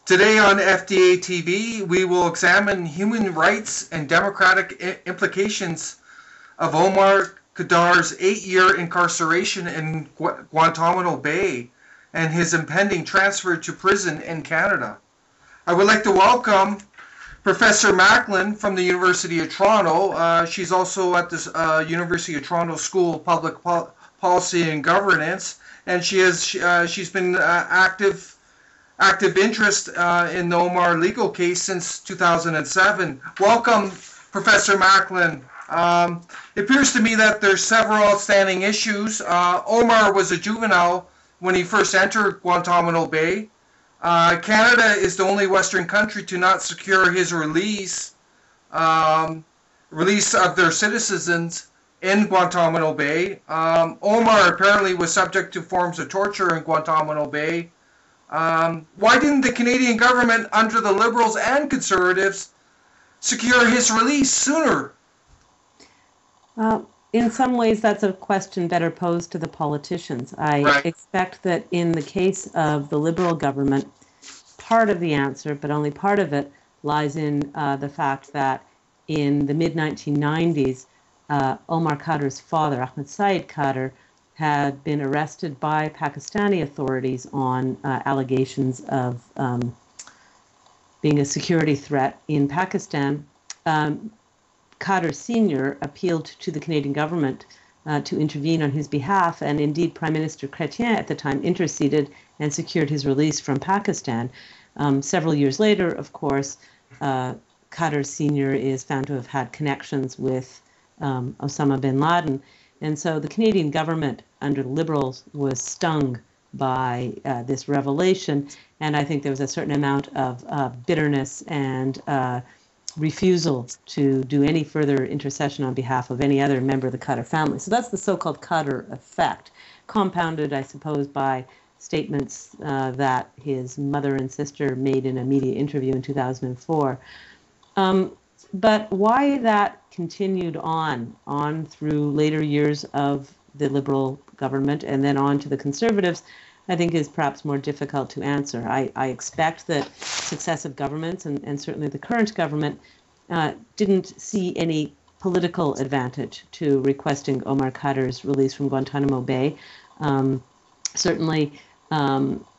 Today on FDA TV, we will examine human rights and democratic implications of Omar Khadr's 8-year incarceration in Guantanamo Bay and his impending transfer to prison in Canada. I would like to welcome Professor Macklin from the University of Toronto. She's also at the University of Toronto School of Public Policy and Governance, and she's been active interest in the Omar legal case since 2007. Welcome, Professor Macklin. It appears to me that there's several outstanding issues. Omar was a juvenile when he first entered Guantanamo Bay. Canada is the only Western country to not secure his release of their citizens in Guantanamo Bay. Omar apparently was subject to forms of torture in Guantanamo Bay. Why didn't the Canadian government, under the Liberals and Conservatives, secure his release sooner? In some ways, that's a question better posed to the politicians. I expect that in the case of the Liberal government, part of the answer, but only part of it, lies in the fact that in the mid-1990s, Omar Khadr's father, Ahmed Saeed Khadr, had been arrested by Pakistani authorities on allegations of being a security threat in Pakistan. Khadr Sr. appealed to the Canadian government to intervene on his behalf, and indeed Prime Minister Chrétien at the time interceded and secured his release from Pakistan. Several years later, of course, Khadr Sr. is found to have had connections with Osama bin Laden. And so the Canadian government under the Liberals was stung by this revelation, and I think there was a certain amount of bitterness and refusal to do any further intercession on behalf of any other member of the Khadr family. So that's the so-called Khadr effect, compounded, I suppose, by statements that his mother and sister made in a media interview in 2004. But why that continued on through later years of the Liberal government and then on to the Conservatives, I think is perhaps more difficult to answer. I expect that successive governments, and certainly the current government, didn't see any political advantage to requesting Omar Khadr's release from Guantanamo Bay. Certainly,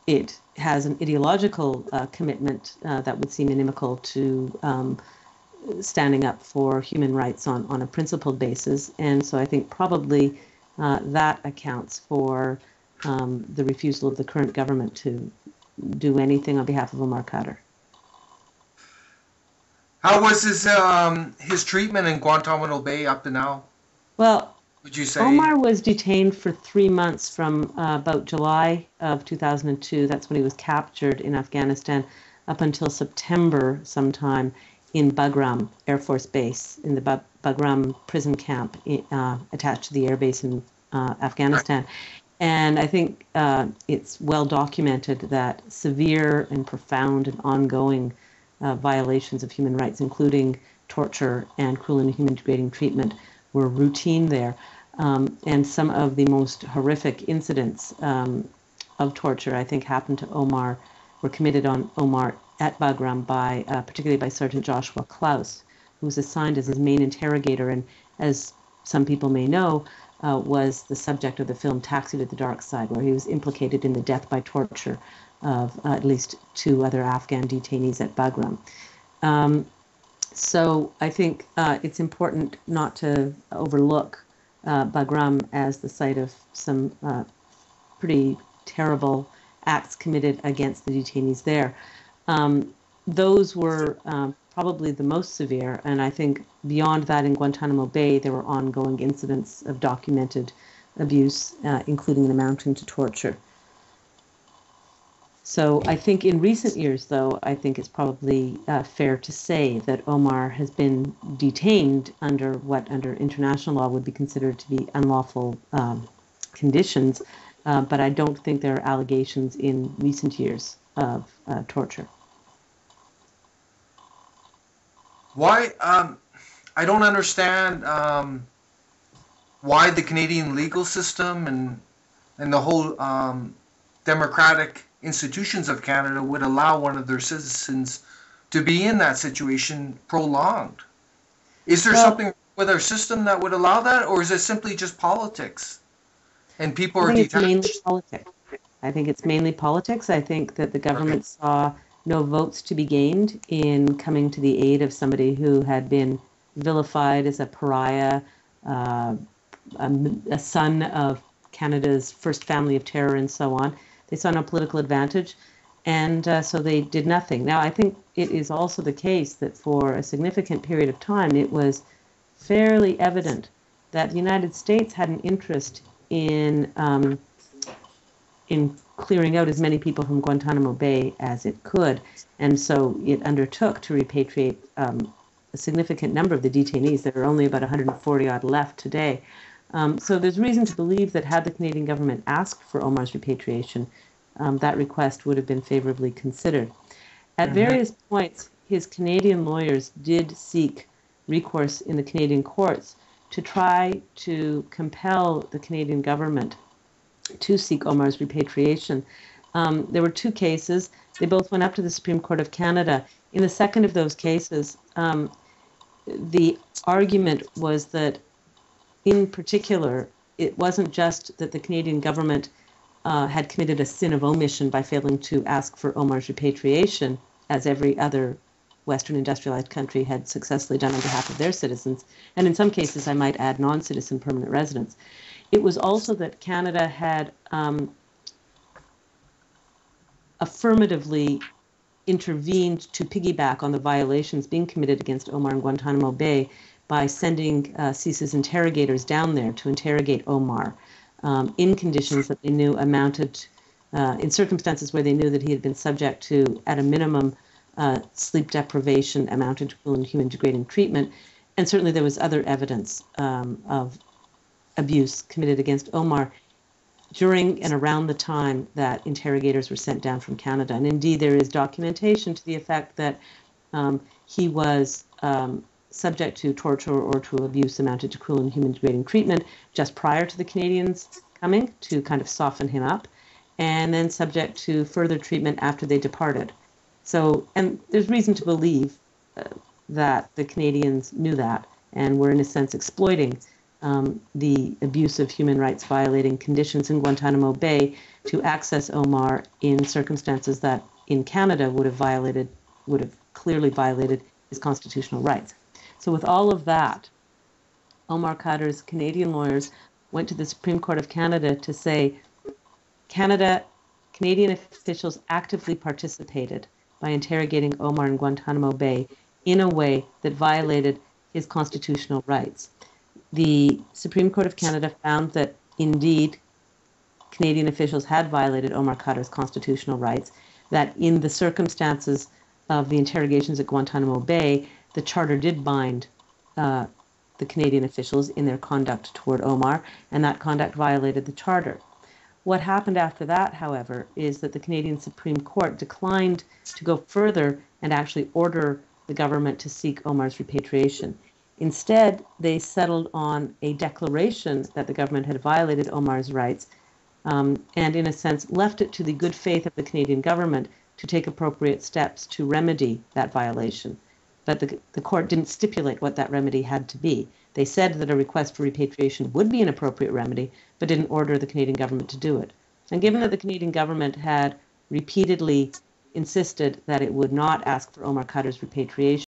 it has an ideological commitment that would seem inimical to standing up for human rights on a principled basis. And so I think probably that accounts for the refusal of the current government to do anything on behalf of Omar Khadr. How was his treatment in Guantanamo Bay up to now? Well, would you say Omar was detained for 3 months from about July of 2002. That's when he was captured in Afghanistan, up until September sometime in Bagram Air Force Base, in the Bagram prison camp attached to the air base in Afghanistan. And I think it's well documented that severe and profound and ongoing violations of human rights, including torture and cruel and inhuman degrading treatment, were routine there. And some of the most horrific incidents of torture, I think, happened to Omar, were committed on Omar at Bagram by, particularly by Sergeant Joshua Klaus, who was assigned as his main interrogator, and as some people may know, was the subject of the film Taxi to the Dark Side, where he was implicated in the death by torture of at least 2 other Afghan detainees at Bagram. So I think it's important not to overlook Bagram as the site of some pretty terrible acts committed against the detainees there. Those were probably the most severe, and I think beyond that in Guantanamo Bay there were ongoing incidents of documented abuse, including an amounting to torture. So I think in recent years, though, I think it's probably fair to say that Omar has been detained under what under international law would be considered to be unlawful conditions, but I don't think there are allegations in recent years of torture. Why? I don't understand why the Canadian legal system and the whole democratic institutions of Canada would allow one of their citizens to be in that situation prolonged. Is there something with our system that would allow that, or is it simply just politics and people are detached? It's mainly politics. I think it's mainly politics. I think that the government saw no votes to be gained in coming to the aid of somebody who had been vilified as a pariah, a son of Canada's first family of terror, and so on. They saw no political advantage, and so they did nothing. Now, I think it is also the case that for a significant period of time, it was fairly evident that the United States had an interest in clearing out as many people from Guantanamo Bay as it could, and so it undertook to repatriate a significant number of the detainees. There are only about 140 odd left today. So there's reason to believe that had the Canadian government asked for Omar's repatriation, that request would have been favorably considered. At various points, his Canadian lawyers did seek recourse in the Canadian courts to try to compel the Canadian government to seek Omar's repatriation. There were two cases. They both went up to the Supreme Court of Canada. In the second of those cases, the argument was that, in particular, it wasn't just that the Canadian government had committed a sin of omission by failing to ask for Omar's repatriation, as every other Western industrialized country had successfully done on behalf of their citizens, and in some cases, I might add, non-citizen permanent residents. It was also that Canada had affirmatively intervened to piggyback on the violations being committed against Omar in Guantanamo Bay by sending CSIS interrogators down there to interrogate Omar in conditions that they knew amounted, in circumstances where they knew that he had been subject to, at a minimum, sleep deprivation amounted to cruel and human degrading treatment. And certainly there was other evidence of abuse committed against Omar during and around the time that interrogators were sent down from Canada. And indeed, there is documentation to the effect that he was subject to torture or to abuse amounted to cruel and human degrading treatment just prior to the Canadians coming to kind of soften him up, and then subject to further treatment after they departed. So, and there's reason to believe that the Canadians knew that and were in a sense exploiting the abuse of human rights violating conditions in Guantanamo Bay to access Omar in circumstances that in Canada would have clearly violated his constitutional rights. So with all of that, Omar Khadr's Canadian lawyers went to the Supreme Court of Canada to say Canadian officials actively participated by interrogating Omar in Guantanamo Bay in a way that violated his constitutional rights. The Supreme Court of Canada found that indeed Canadian officials had violated Omar Khadr's constitutional rights, that in the circumstances of the interrogations at Guantanamo Bay, the Charter did bind the Canadian officials in their conduct toward Omar, and that conduct violated the Charter. What happened after that, however, is that the Canadian Supreme Court declined to go further and actually order the government to seek Omar's repatriation. Instead, they settled on a declaration that the government had violated Omar's rights, and in a sense left it to the good faith of the Canadian government to take appropriate steps to remedy that violation. But the court didn't stipulate what that remedy had to be. They said that a request for repatriation would be an appropriate remedy, but didn't order the Canadian government to do it. And given that the Canadian government had repeatedly insisted that it would not ask for Omar Khadr's repatriation,